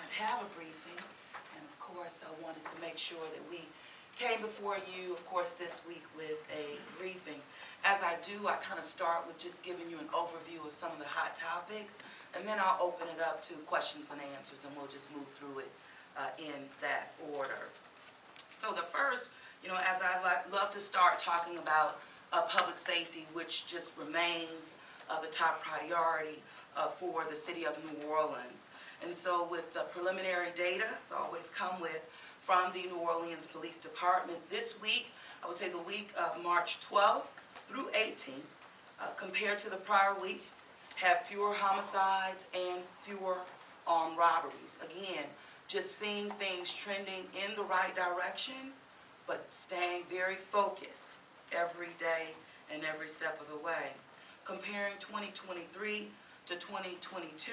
not have a briefing, and of course I wanted to make sure that we came before you, of course, this week with a briefing. As I do, I kind of start with just giving you an overview of some of the hot topics, and then I'll open it up to questions and answers, and we'll just move through it in that order. So the first, as I love to start talking about public safety, which just remains the top priority for the city of New Orleans. And so with the preliminary data, it's always come with from the New Orleans Police Department this week, I would say the week of March 12th through 18th, compared to the prior week, have fewer homicides and fewer armed robberies. Again, just seeing things trending in the right direction, but staying very focused every day and every step of the way. Comparing 2023 to 2022,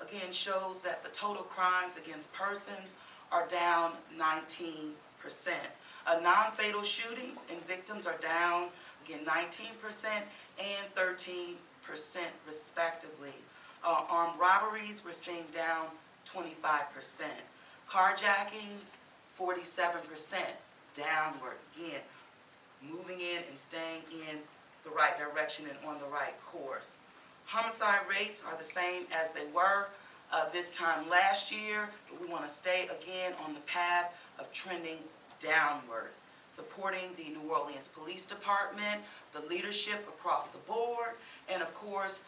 again, shows that the total crimes against persons are down 19%. Non-fatal shootings and victims are down, again, 19% and 13% respectively. Armed robberies, we're seeing down 25%. Carjackings, 47% downward. Again, moving in and staying in the right direction and on the right course. Homicide rates are the same as they were this time last year, but we want to stay again on the path of trending downward. Supporting the New Orleans Police Department, the leadership across the board, and of course,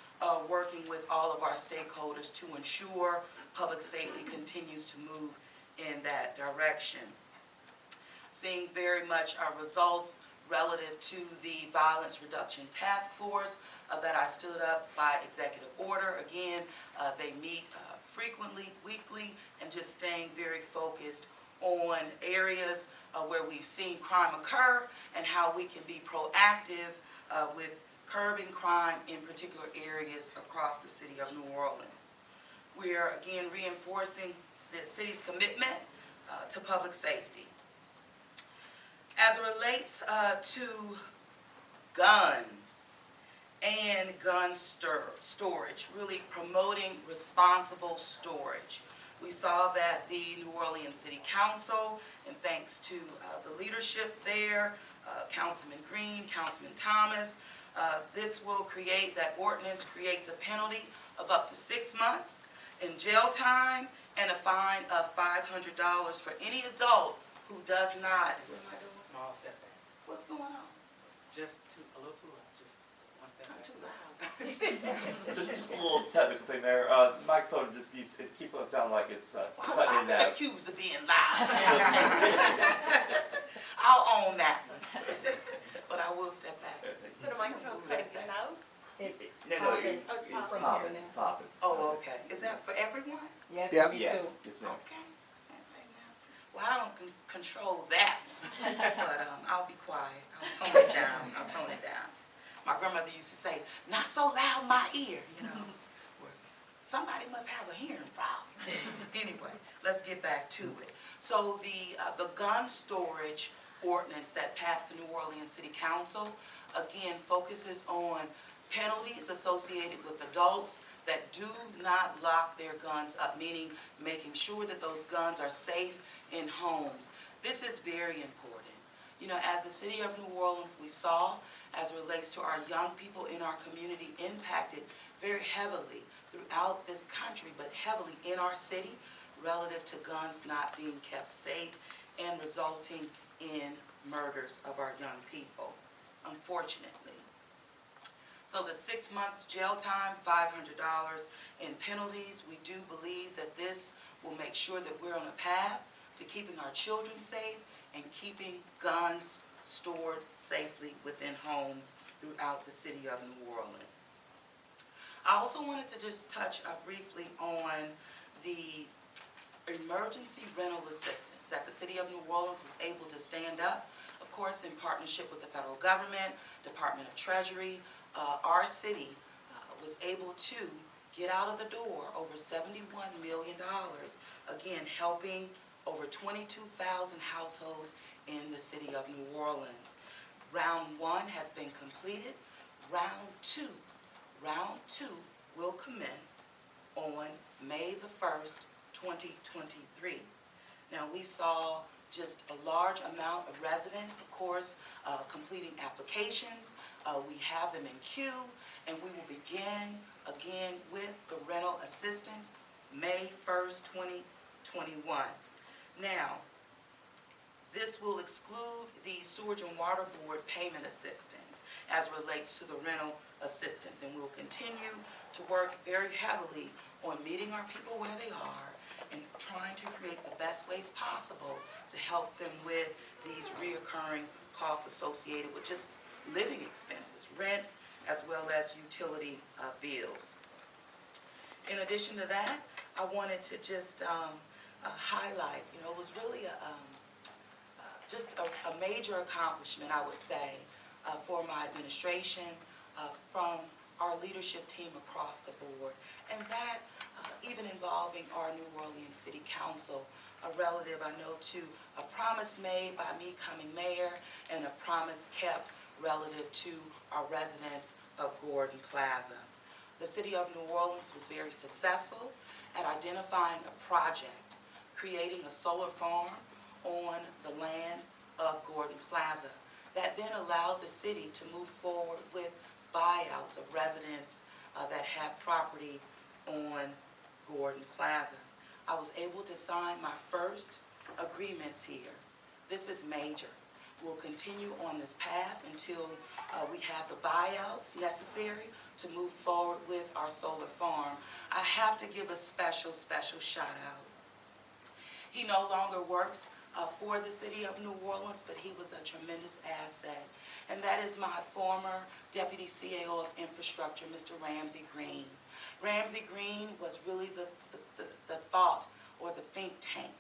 working with all of our stakeholders to ensure public safety continues to move in that direction. Seeing very much our results relative to the Violence Reduction Task Force that I stood up by executive order. Again, they meet frequently, weekly, and just staying very focused on areas where we've seen crime occur and how we can be proactive with curbing crime in particular areas across the city of New Orleans. We are again reinforcing the city's commitment to public safety. As it relates to guns and gun storage, really promoting responsible storage. We saw that the New Orleans City Council, and thanks to the leadership there, Councilman Green, Councilman Thomas, this will create, that ordinance creates a penalty of up to 6 months in jail time and a fine of $500 for any adult who does not. Small setback. What's going on? Just a little too loud. Just one step Not back. too loud. Just a little technical thing there. The microphone just needs, it keeps on sounding like it's cutting I've in been and out. accused of being loud. I'll own that one. But I will step back. So the microphone's cutting in and out? It's No, popping. Oh, it's It's popping. popping, it's popping. Oh, okay. Is that for everyone? Yes, Yeah. me Yes, too. yes ma'am. Okay. Okay, now. Well, I don't control that one. But I'll be quiet. I'll tone it down. I'll tone it down. My grandmother used to say, not so loud my ear, Somebody must have a hearing problem. Anyway, let's get back to it. So the gun storage ordinance that passed the New Orleans City Council, again, focuses on penalties associated with adults that do not lock their guns up, meaning making sure that those guns are safe in homes. This is very important. As the city of New Orleans, we saw, as it relates to our young people in our community, impacted very heavily throughout this country, but heavily in our city, relative to guns not being kept safe and resulting in murders of our young people, unfortunately. So the 6 months jail time, $500 in penalties. We do believe that this will make sure that we're on a path to keeping our children safe and keeping guns stored safely within homes throughout the city of New Orleans. I also wanted to just touch briefly on the emergency rental assistance that the city of New Orleans was able to stand up, of course, in partnership with the federal government, Department of Treasury. Our city was able to get out of the door over $71 million, again, helping over 22,000 households in the city of New Orleans. Round 1 has been completed. Round two will commence on May the 1st, 2023. Now, we saw just a large amount of residents, of course, completing applications. We have them in queue, and we will begin again with the rental assistance May 1st, 2021. Now, this will exclude the Sewage and Water Board payment assistance as relates to the rental assistance, and we'll continue to work very heavily on meeting our people where they are and trying to create the best ways possible to help them with these reoccurring costs associated with just living expenses, rent, as well as utility bills. In addition to that, I wanted to just highlight, it was really just a major accomplishment, I would say, for my administration, from our leadership team across the board, and that even involving our New Orleans City Council, relative, I know, to a promise made by me coming mayor and a promise kept relative to our residents of Gordon Plaza. The City of New Orleans was very successful at identifying a project, creating a solar farm on the land of Gordon Plaza that then allowed the city to move forward with buyouts of residents that have property on Gordon Plaza. I was able to sign my first agreements here. This is major. We'll continue on this path until we have the buyouts necessary to move forward with our solar farm. I have to give a special shout out. He no longer works for the City of New Orleans, but he was a tremendous asset. And that is my former Deputy CAO of Infrastructure, Mr. Ramsey Green. Ramsey Green was really the thought or the think tank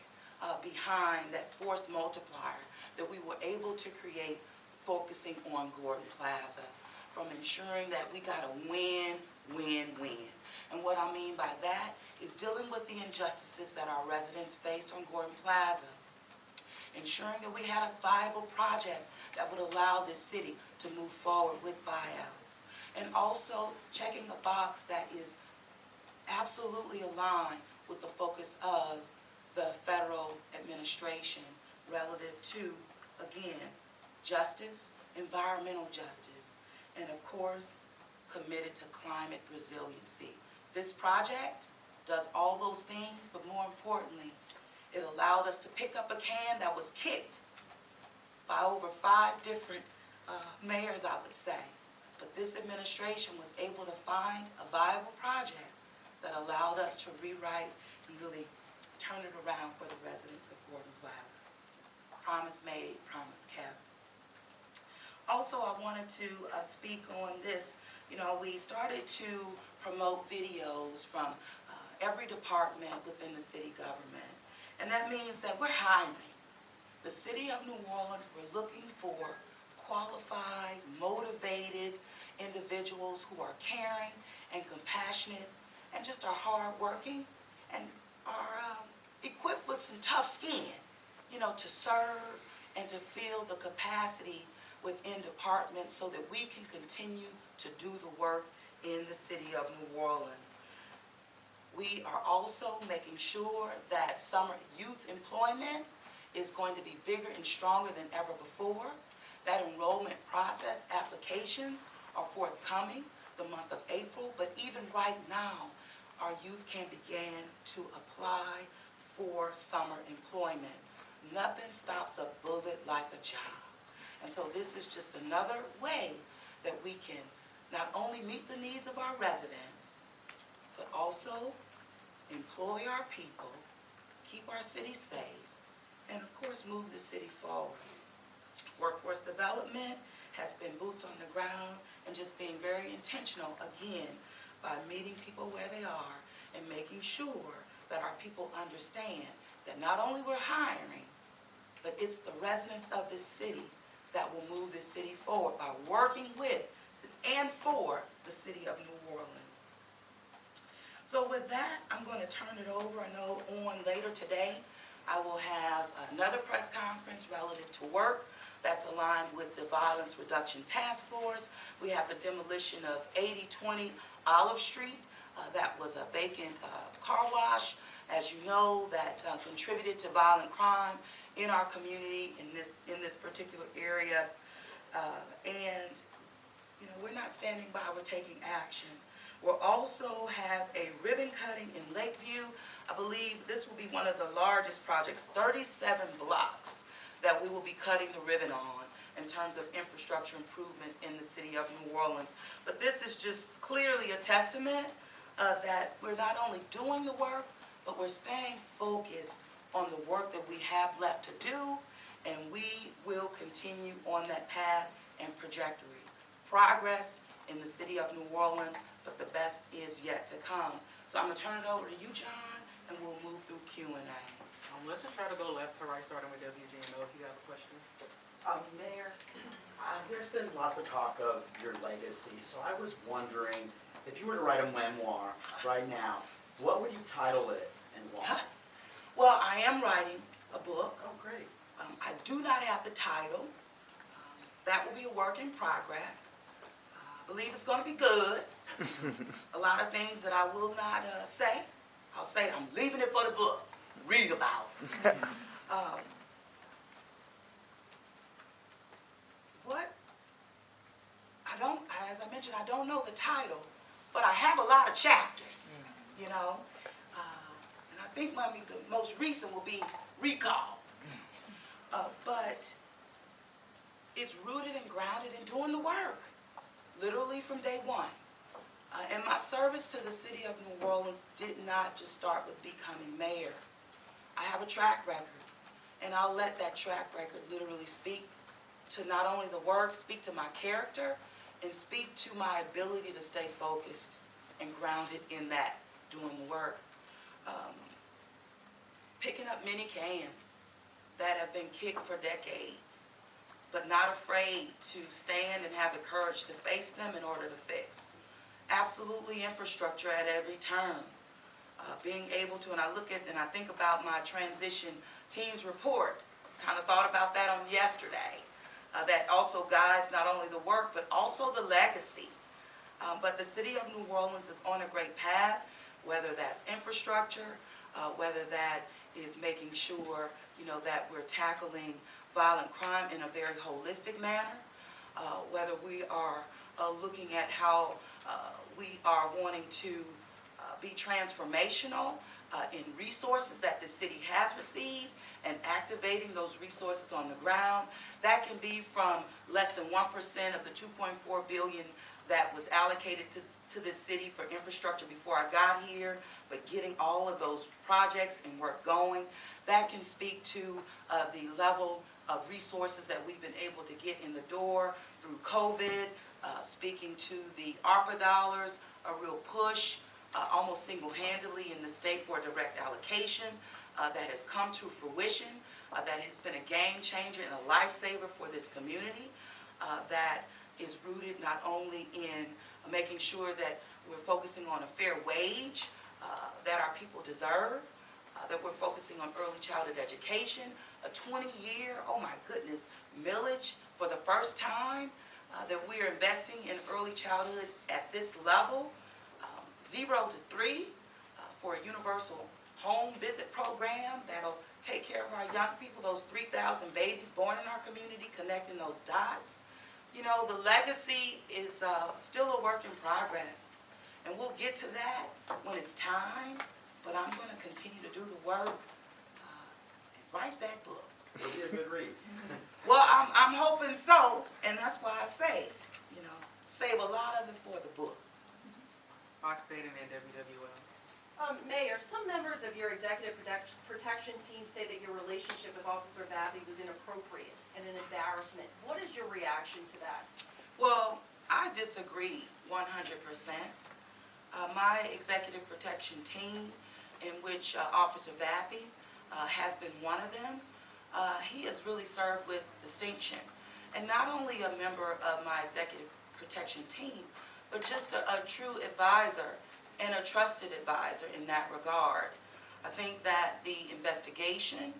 behind that force multiplier that we were able to create, focusing on Gordon Plaza, from ensuring that we got a win-win-win. And what I mean by that is dealing with the injustices that our residents face on Gordon Plaza, ensuring that we had a viable project that would allow this city to move forward with buyouts, and also checking a box that is absolutely aligned with the focus of the federal administration relative to, again, justice, environmental justice, and of course, committed to climate resiliency. This project does all those things, but more importantly, it allowed us to pick up a can that was kicked by over 5 different mayors, I would say. But this administration was able to find a viable project that allowed us to rewrite and really turn it around for the residents of Gordon Plaza. Promise made, promise kept. Also, I wanted to speak on this. We started to promote videos from every department within the city government. And that means that we're hiring. The City of New Orleans, we're looking for qualified, motivated individuals who are caring and compassionate and just are hardworking and are equipped with some tough skin, to serve and to feel the capacity within departments so that we can continue to do the work in the City of New Orleans. We are also making sure that summer youth employment is going to be bigger and stronger than ever before. That enrollment process applications are forthcoming the month of April, but even right now, our youth can begin to apply for summer employment. Nothing stops a bullet like a job. And so this is just another way that we can not only meet the needs of our residents, but also employ our people, keep our city safe, and of course move the city forward. Workforce development has been boots on the ground and just being very intentional, again, by meeting people where they are and making sure that our people understand that not only we're hiring, but it's the residents of this city that will move this city forward by working with and for the City of New Orleans. So with that, I'm going to turn it over. I know on later today, I will have another press conference relative to work that's aligned with the Violence Reduction Task Force. We have the demolition of 8020 Olive Street. That was a vacant car wash, as you know, that contributed to violent crime in our community in this particular area. And you know, we're not standing by, we're taking action. We'll also have a ribbon cutting in Lakeview. I believe this will be one of the largest projects, 37 blocks that we will be cutting the ribbon on in terms of infrastructure improvements in the city of New Orleans. But this is just clearly a testament that we're not only doing the work, but we're staying focused on the work that we have left to do, and we will continue on that path and trajectory. Progress in the city of New Orleans, but the best is yet to come. So I'm going to turn it over to you, John, and we'll move through Q&A. Let's just try to go left to right, starting with WGNO if you have a question. Mayor, there's been lots of talk of your legacy, so I was wondering, if you were to write a memoir right now, what would you title it and why? Well, I am writing a book. Oh, great. I do not have the title. That will be a work in progress. I believe it's going to be good. A lot of things that I will not say. I'll say I'm leaving it for the book. Read about it. As I mentioned, I don't know the title, but I have a lot of chapters, you know. And I think maybe the most recent will be Recall. But it's rooted and grounded in doing the work, literally from day one. And my service to the city of New Orleans did not just start with becoming mayor. I have a track record, and I'll let that track record literally speak to not only the work, speak to my character, and speak to my ability to stay focused and grounded in that, doing the work. Picking up many cans that have been kicked for decades, but not afraid to stand and have the courage to face them in order to fix. Absolutely infrastructure at every turn. Being able to, and I look at and I think about my transition team's report, kind of thought about that on yesterday. That also guides not only the work, but also the legacy. But the city of New Orleans is on a great path, whether that's infrastructure, whether that is making sure, you know, that we're tackling violent crime in a very holistic manner, whether we are looking at how we are wanting to be transformational in resources that the city has received and activating those resources on the ground. That can be from less than 1% of the $2.4 billion that was allocated to this city for infrastructure before I got here, but getting all of those projects and work going. That can speak to the level of resources that we've been able to get in the door through COVID, speaking to the ARPA dollars, a real push, almost single-handedly in the state for direct allocation that has come to fruition, that has been a game changer and a lifesaver for this community, that is rooted not only in making sure that we're focusing on a fair wage that our people deserve, that we're focusing on early childhood education, a 20-year, oh my goodness, millage for the first time, that we are investing in early childhood at this level, 0 to 3, for a universal home visit program that'll take care of our young people, those 3,000 babies born in our community, connecting those dots. You know, the legacy is still a work in progress, and we'll get to that when it's time, but I'm going to continue to do the work and write that book. It'll be a good read. Well, I'm hoping so, and that's why I say, you know, save a lot of it for the book. Fox 8 and WWL. Mayor, some members of your executive protection team say that your relationship with Officer Vappy was inappropriate and an embarrassment. What is your reaction to that? Well, I disagree 100%. My executive protection team, in which Officer Vappy has been one of them, he has really served with distinction. And not only a member of my executive protection team, but just a true advisor and a trusted advisor in that regard. I think that the investigation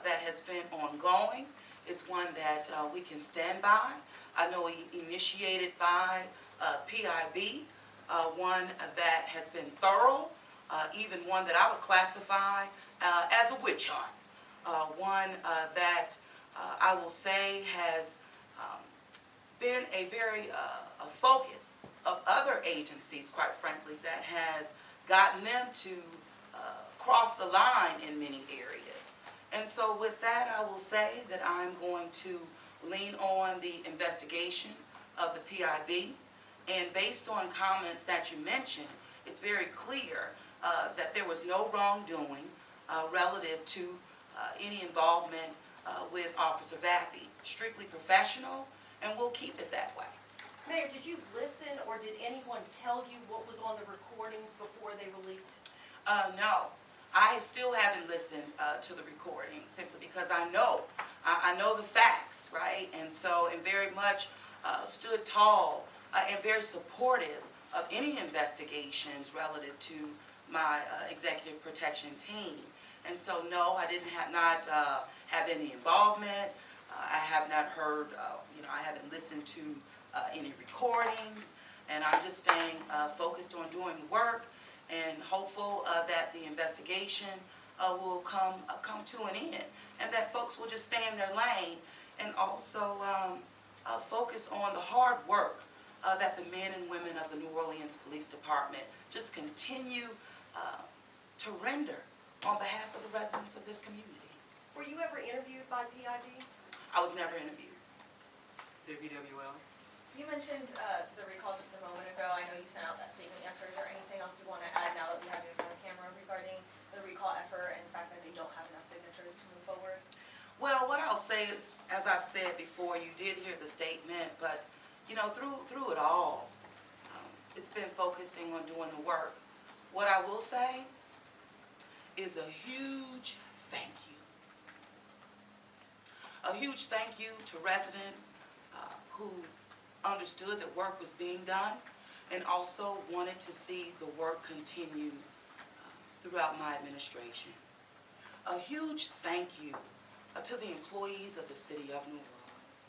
that has been ongoing is one that we can stand by. I know initiated by PIB, one that has been thorough even one that I would classify as a witch hunt. One that I will say has been a very a focus of other agencies, quite frankly, that has gotten them to cross the line in many areas. And so with that, I will say that I'm going to lean on the investigation of the PIB. And based on comments that you mentioned, it's very clear that there was no wrongdoing relative to any involvement with Officer Vappy. Strictly professional, and we'll keep it that way. Mayor, did you listen or did anyone tell you what was on the recordings before they were leaked? No, I still haven't listened to the recording simply because I know the facts, right? And so, and very much stood tall and very supportive of any investigations relative to my executive protection team. And so, no, I didn't not have any involvement. I have not heard, I haven't listened to any recordings, and I'm just staying focused on doing the work and hopeful that the investigation will come to an end, and that folks will just stay in their lane and also focus on the hard work that the men and women of the New Orleans Police Department just continue to render on behalf of the residents of this community. Were you ever interviewed by PIB? I was never interviewed. WWL. You mentioned the recall just a moment ago. I know you sent out that statement yesterday. Is there anything else you want to add now that we have you on camera regarding the recall effort and the fact that they don't have enough signatures to move forward? Well, what I'll say is, as I've said before, you did hear the statement, but through it all, it's been focusing on doing the work. What I will say is a huge thank you. A huge thank you to residents who understood that work was being done and also wanted to see the work continue throughout my administration. A huge thank you to the employees of the City of New Orleans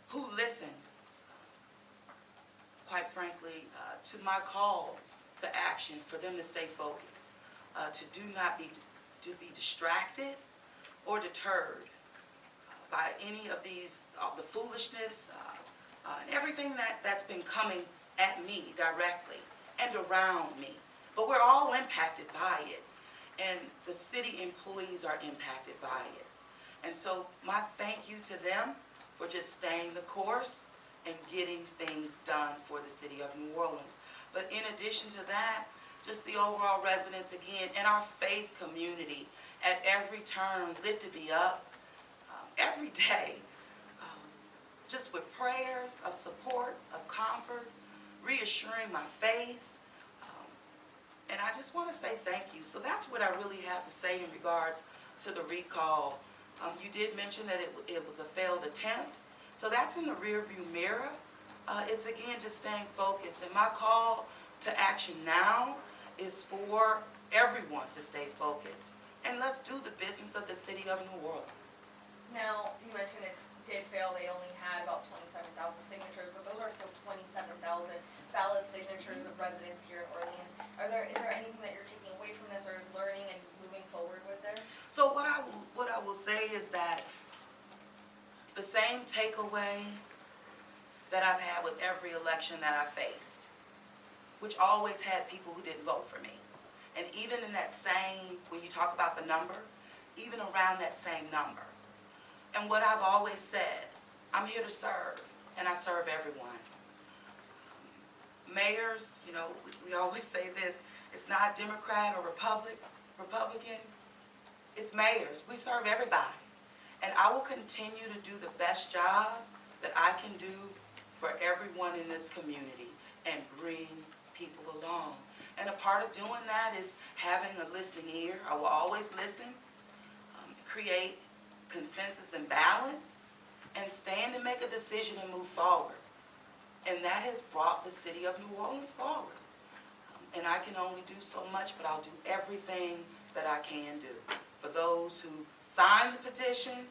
who listened, quite frankly, to my call to action for them to stay focused, to be distracted or deterred by any of the foolishness and everything that's been coming at me directly and around me. But we're all impacted by it, and the city employees are impacted by it. And so my thank you to them for just staying the course and getting things done for the City of New Orleans. But in addition to that, just the overall residents again and our faith community at every turn lifted me up every day, just with prayers of support, of comfort, reassuring my faith. And I just want to say thank you. So that's what I really have to say in regards to the recall. You did mention that it was a failed attempt. So that's in the rearview mirror. It's again just staying focused. And my call to action now is for everyone to stay focused. And let's do the business of the City of New Orleans. Now, you mentioned it did fail. They only had about 27,000 signatures, but those are still 27,000 valid signatures of residents here in Orleans. Is there anything that you're taking away from this or learning and moving forward with there? So what I will say is that the same takeaway that I've had with every election that I faced, which always had people who didn't vote for me. And even in that same, when you talk about the number, even around that same number. And what I've always said, I'm here to serve, and I serve everyone. Mayors, we always say this, it's not Democrat or Republican, it's mayors. We serve everybody. And I will continue to do the best job that I can do for everyone in this community and bring people along. And a part of doing that is having a listening ear. I will always listen, create consensus and balance, and stand and make a decision and move forward. And that has brought the City of New Orleans forward. And I can only do so much, but I'll do everything that I can do for those who signed the petition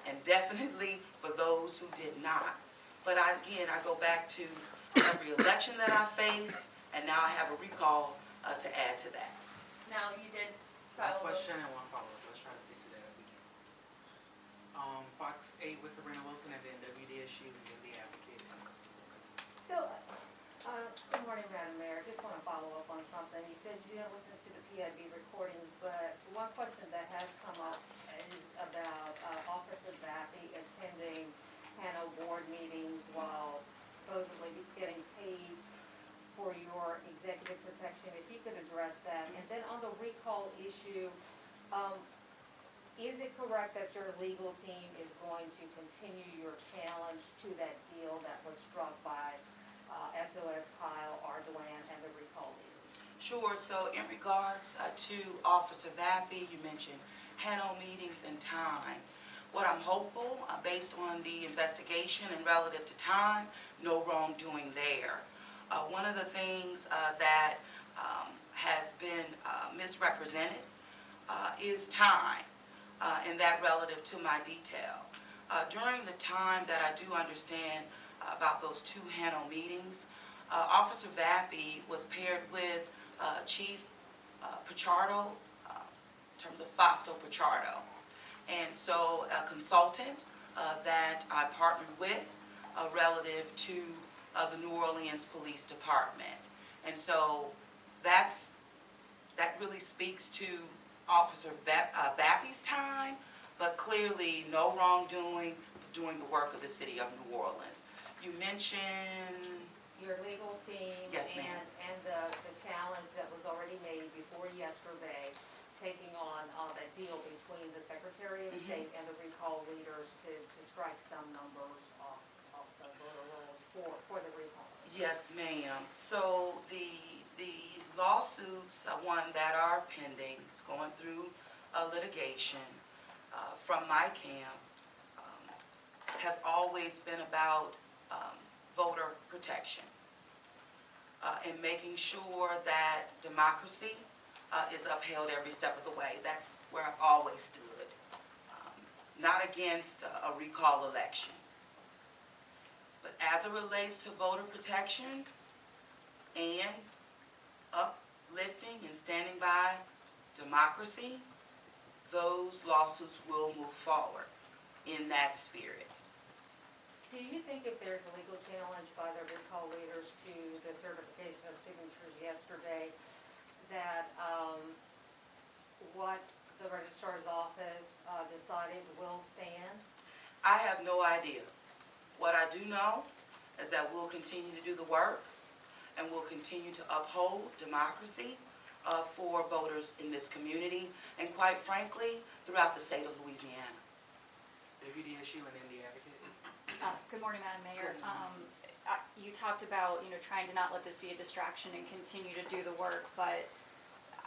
and definitely for those who did not. But I go back to every election that I faced, and now I have a recall to add to that. Now, you did One file question and one follow-up, let's try to stick to that if we can. Fox 8 with Sabrina Wilson, and then WDSU, and then the Advocate. So, good morning, Madam Mayor. Just want to follow up on something. You said you didn't listen to the PIB recordings, but one question that has come up is about Officer Bappy attending Hano board meetings while supposedly getting paid for your executive protection. If you could address that. And then on the recall issue, is it correct that your legal team is going to continue your challenge to that deal that was struck by SOS Kyle, Ardoin, and the recall leaders? Sure, so in regards to Officer Vappy, you mentioned Hano meetings and time. What I'm hopeful, based on the investigation and relative to time, no wrongdoing there. One of the things that has been misrepresented is time, and that relative to my detail. During the time that I do understand about those two Hano meetings, Officer Vappy was paired with Chief Pichardo, in terms of Fausto Pichardo. And so a consultant that I partnered with relative to the New Orleans Police Department. And so that really speaks to Officer Vappy's time, but clearly no wrongdoing, doing the work of the city of New Orleans. You mentioned... Your legal team. Yes, ma'am. And the challenge that was already made before yesterday, taking on that deal between the Secretary of State and the recall leaders to strike some numbers off the voter rolls for the recall. Yes, ma'am. So the lawsuits, one that are pending, it's going through litigation from my camp, has always been about voter protection and making sure that democracy is upheld every step of the way. That's where I've always stood. Not against a recall election. But as it relates to voter protection and uplifting and standing by democracy, those lawsuits will move forward in that spirit. Do you think if there's a legal challenge by the recall leaders to the certification of signatures yesterday, that what the registrar's office decided will stand? I have no idea. What I do know is that we'll continue to do the work and we'll continue to uphold democracy for voters in this community and quite frankly throughout the state of Louisiana. WDSU and then the Advocate. Good morning, Madam Mayor. Good morning. You talked about, trying to not let this be a distraction and continue to do the work, but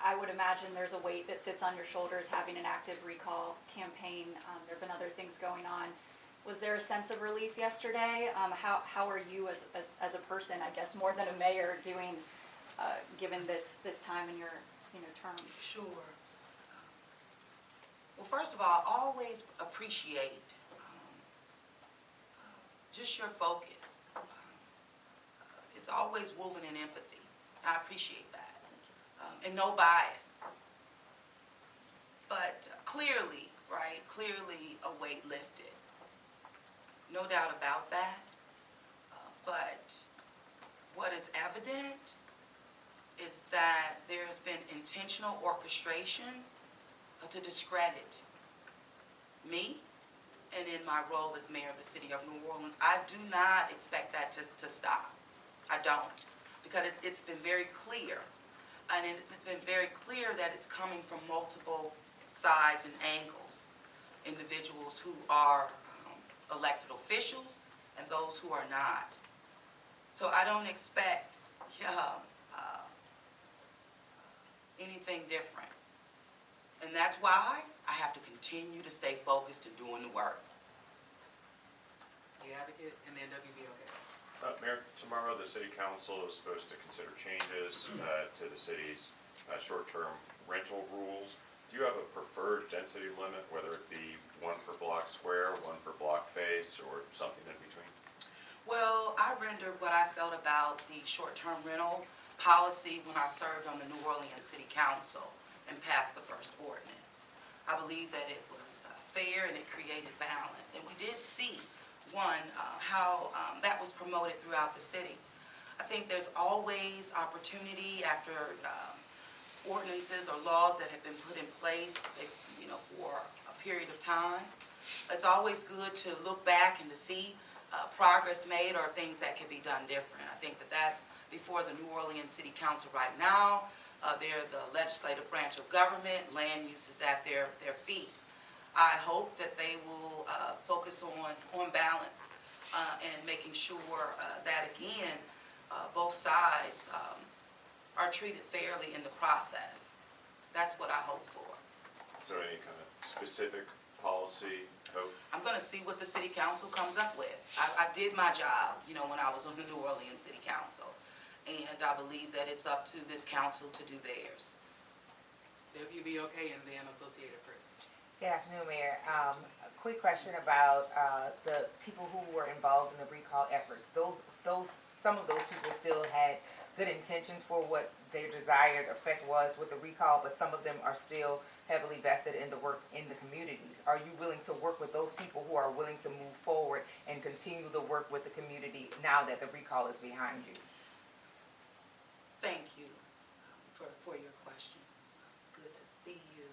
I would imagine there's a weight that sits on your shoulders having an active recall campaign. There have been other things going on. Was there a sense of relief yesterday? How are you as a person, I guess, more than a mayor, doing, given this time in your term? Sure. Well, first of all, always appreciate just your focus. It's always woven in empathy. I appreciate that. And no bias. But clearly, right, clearly a weight lifted. No doubt about that. But what is evident is that there's been intentional orchestration to discredit me and in my role as mayor of the city of New Orleans. I do not expect that to stop. I don't. Because it's been very clear. And it's been very clear that it's coming from multiple sides and angles. Individuals who are elected officials and those who are not. So I don't expect anything different. And that's why I have to continue to stay focused and doing the work. The Advocate and then WBOK. Mayor, tomorrow the city council is supposed to consider changes to the city's short-term rental rules. Do you have a preferred density limit, whether it be one per block square, one per block face, or something in between? Well, I rendered what I felt about the short-term rental policy when I served on the New Orleans City Council and passed the first ordinance. I believe that it was fair and it created balance. And we did see, how that was promoted throughout the city. I think there's always opportunity after ordinances or laws that have been put in place, for a period of time. It's always good to look back and to see progress made or things that can be done different. I think that that's before the New Orleans City Council right now. They're the legislative branch of government. Land use is at their feet. I hope that they will focus on balance and making sure that, again, both sides are treated fairly in the process. That's what I hope for. Is there any kind of specific policy hope? I'm going to see what the city council comes up with. I did my job, when I was on the New Orleans City Council, and I believe that it's up to this council to do theirs. WBOK and then Associated Press. Good afternoon, Mayor. A quick question about the people who were involved in the recall efforts. Some of those people still had good intentions for what their desired effect was with the recall, but some of them are still heavily vested in the work in the communities. Are you willing to work with those people who are willing to move forward and continue the work with the community now that the recall is behind you? Thank you for your question. It's good to see you.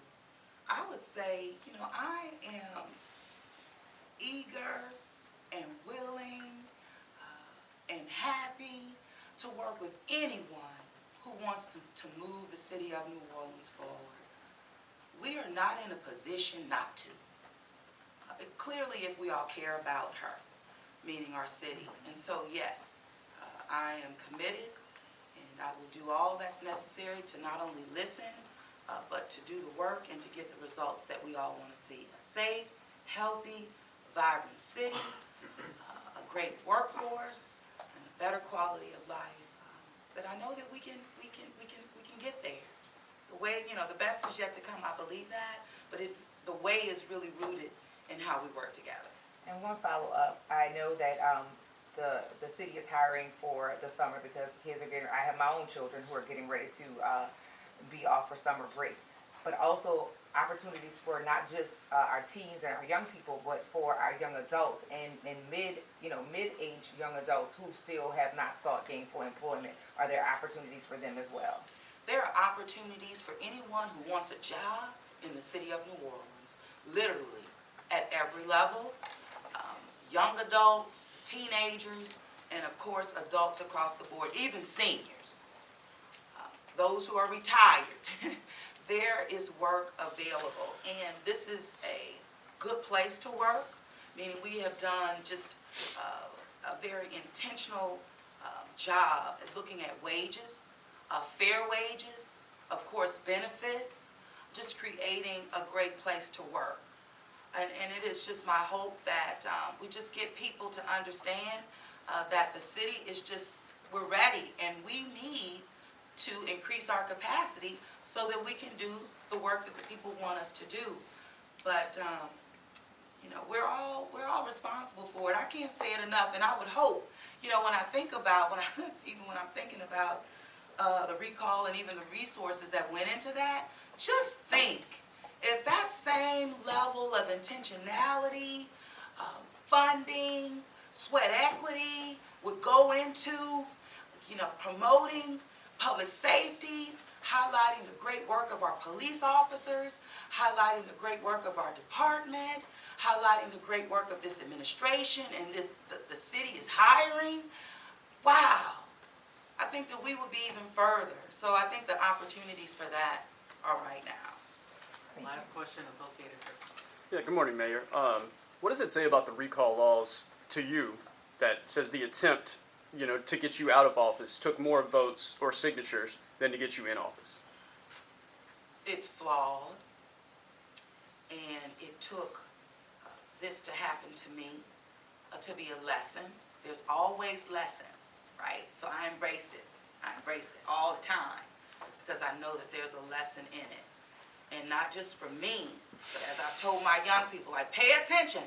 I would say, I am eager and willing and happy to work with anyone who wants to move the city of New Orleans forward. We are not in a position not to. Clearly, if we all care about her, meaning our city. And so, yes, I am committed, and I will do all that's necessary to not only listen, but to do the work and to get the results that we all want to see. A safe, healthy, vibrant city, a great workforce, and a better quality of life. That I know that we can get there. The way, the best is yet to come. I believe that, but the way is really rooted in how we work together. And one follow-up, I know that the city is hiring for the summer because kids are I have my own children who are getting ready to be off for summer break, but also opportunities for not just our teens and our young people, but for our young adults and mid-age young adults who still have not sought gainful employment. Are there opportunities for them as well? There are opportunities for anyone who wants a job in the city of New Orleans, literally at every level, young adults, teenagers, and of course adults across the board, even seniors. Those who are retired, there is work available. And this is a good place to work, meaning we have done just a very intentional job at looking at wages, fair wages, of course benefits, just creating a great place to work. And it is just my hope that we just get people to understand that the city is we're ready, and we need to increase our capacity so that we can do the work that the people want us to do. But we're all responsible for it. I can't say it enough, and I would hope, when I'm thinking about the recall and even the resources that went into that, just think if that same level of intentionality, funding, sweat equity would go into, promoting public safety, highlighting the great work of our police officers, highlighting the great work of our department, highlighting the great work of this administration, and the city is hiring. Wow. I think that we would be even further. So I think the opportunities for that are right now. Last question, Associated Press. Yeah, good morning, Mayor. What does it say about the recall laws to you that says the attempt, to get you out of office took more votes or signatures than to get you in office? It's flawed, and it took this to happen to me, to be a lesson. There's always lessons, right? So I embrace it. I embrace it all the time because I know that there's a lesson in it. And not just for me, but as I've told my young people, pay attention